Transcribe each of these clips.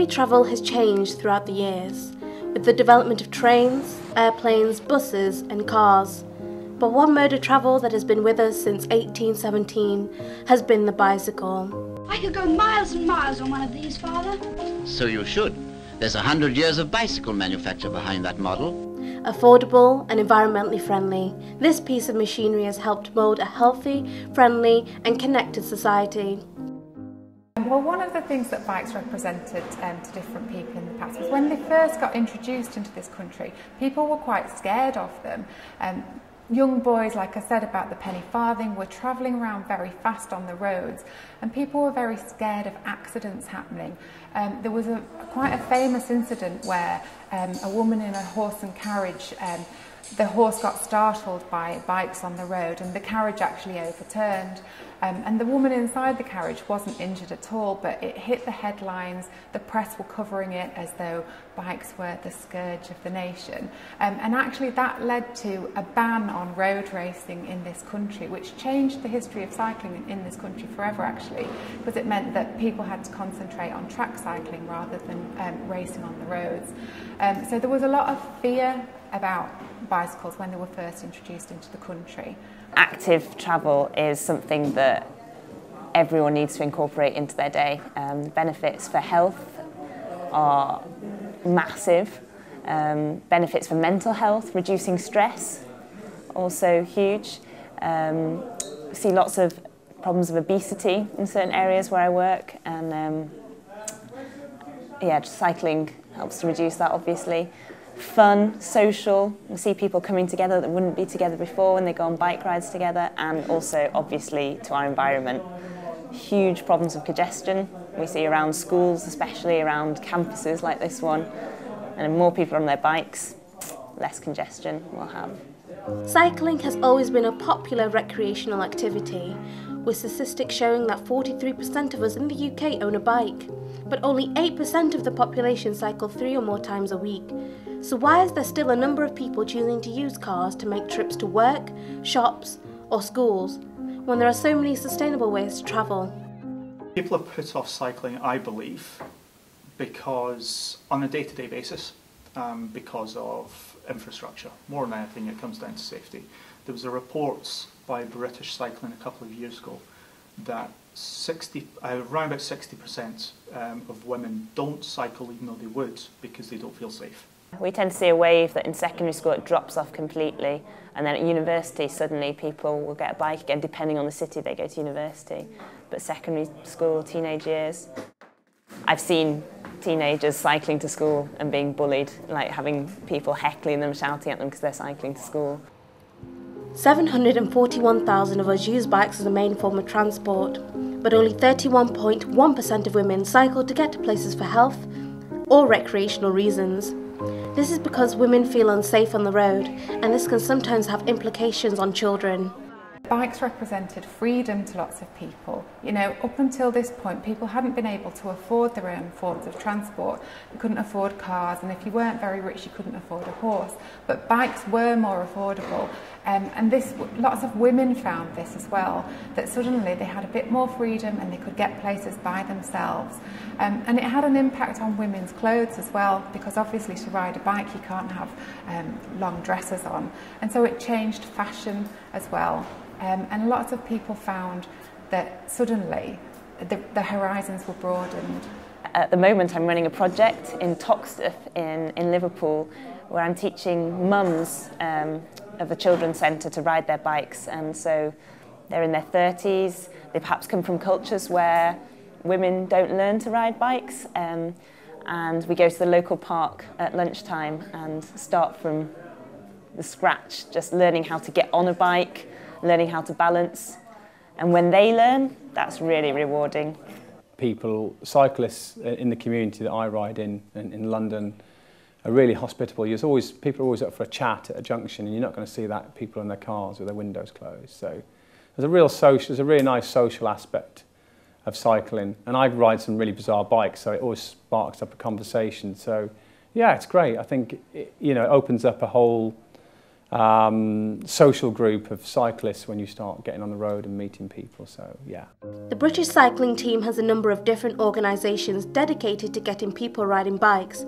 Machinery travel has changed throughout the years, with the development of trains, airplanes, buses and cars. But one mode of travel that has been with us since 1817 has been the bicycle. I could go miles and miles on one of these, Father. So you should. There's 100 years of bicycle manufacture behind that model. Affordable and environmentally friendly, this piece of machinery has helped mould a healthy, friendly and connected society. Well, one of the things that bikes represented to different people in the past was when they first got introduced into this country, people were quite scared of them. Young boys, like I said about the penny farthing, were travelling around very fast on the roads and people were very scared of accidents happening. There was quite a famous incident where a woman in a horse and carriage, the horse got startled by bikes on the road and the carriage actually overturned. And the woman inside the carriage wasn't injured at all, but it hit the headlines. The press were covering it as though bikes were the scourge of the nation. And actually that led to a ban on road racing in this country, which changed the history of cycling in this country forever actually, because it meant that people had to concentrate on track cycling rather than racing on the roads. So there was a lot of fear about bicycles when they were first introduced into the country. Active travel is something that everyone needs to incorporate into their day. Benefits for health are massive. Benefits for mental health, reducing stress, also huge. See lots of problems of obesity in certain areas where I work, and yeah, just cycling helps to reduce that obviously. Fun, social, we see people coming together that wouldn't be together before when they go on bike rides together, and also obviously to our environment. Huge problems of congestion we see around schools, especially around campuses like this one, and more people on their bikes, less congestion we'll have. Cycling has always been a popular recreational activity, with statistics showing that 43% of us in the UK own a bike, but only 8% of the population cycle 3 or more times a week. So why is there still a number of people choosing to use cars to make trips to work, shops or schools, when there are so many sustainable ways to travel? People are put off cycling, I believe, because on a day-to-day basis, because of infrastructure. More than anything, it comes down to safety. There was a report by British Cycling a couple of years ago that around about 60% of women don't cycle even though they would because they don't feel safe. We tend to see a wave that in secondary school it drops off completely, and then at university suddenly people will get a bike again depending on the city they go to university. But secondary school, teenage years, I've seen teenagers cycling to school and being bullied, like having people heckling them, shouting at them because they're cycling to school. 741,000 of us use bikes as a main form of transport, but only 31.1% of women cycle to get to places for health or recreational reasons. This is because women feel unsafe on the road, and this can sometimes have implications on children. Bikes represented freedom to lots of people. You know, up until this point, people hadn't been able to afford their own forms of transport. You couldn't afford cars, and if you weren't very rich, you couldn't afford a horse. But bikes were more affordable, and lots of women found this as well, that suddenly they had a bit more freedom and they could get places by themselves. And it had an impact on women's clothes as well, because obviously to ride a bike you can't have long dresses on. And so it changed fashion as well. And lots of people found that suddenly the horizons were broadened. At the moment I'm running a project in Toxteth in Liverpool where I'm teaching mums of a children's centre to ride their bikes, and so they're in their 30s, they perhaps come from cultures where women don't learn to ride bikes, and we go to the local park at lunchtime and start from the scratch, just learning how to get on a bike, learning how to balance, and when they learn, that's really rewarding. People, cyclists in the community that I ride in London are really hospitable. People are always up for a chat at a junction, and you're not going to see that people in their cars with their windows closed. So there's a really nice social aspect of cycling, and I ride some really bizarre bikes, so it always sparks up a conversation. So yeah, it's great. I think it opens up a whole social group of cyclists when you start getting on the road and meeting people, so yeah. The British cycling team has a number of different organisations dedicated to getting people riding bikes.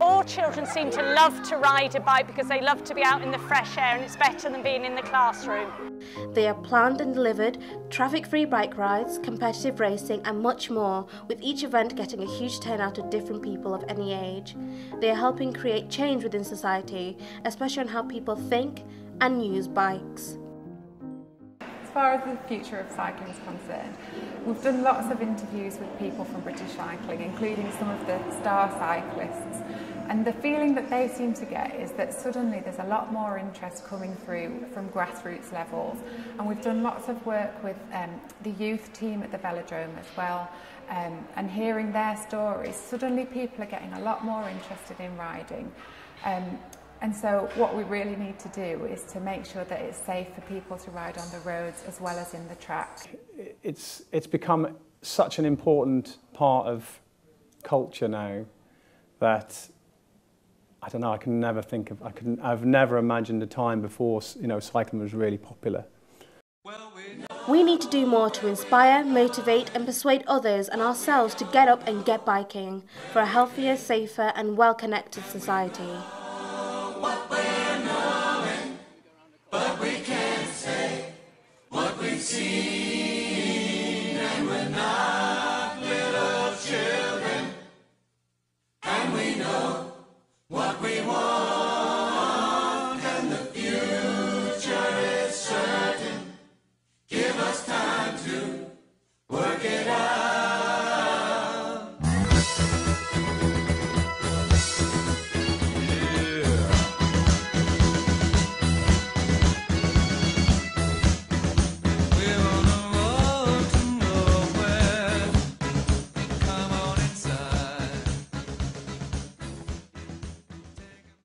All children seem to love to ride a bike because they love to be out in the fresh air, and it's better than being in the classroom. They are planned and delivered traffic-free bike rides, competitive racing and much more, with each event getting a huge turnout of different people of any age. They are helping create change within society, especially on how people think and use bikes. As far as the future of cycling is concerned, we've done lots of interviews with people from British cycling, including some of the star cyclists. And the feeling that they seem to get is that suddenly there's a lot more interest coming through from grassroots levels. And we've done lots of work with the youth team at the velodrome as well. And hearing their stories, suddenly people are getting a lot more interested in riding. And so what we really need to do is to make sure that it's safe for people to ride on the roads as well as in the track. It's become such an important part of culture now that I don't know, I've never imagined a time before, you know, cycling was really popular. We need to do more to inspire, motivate and persuade others and ourselves to get up and get biking for a healthier, safer and well-connected society.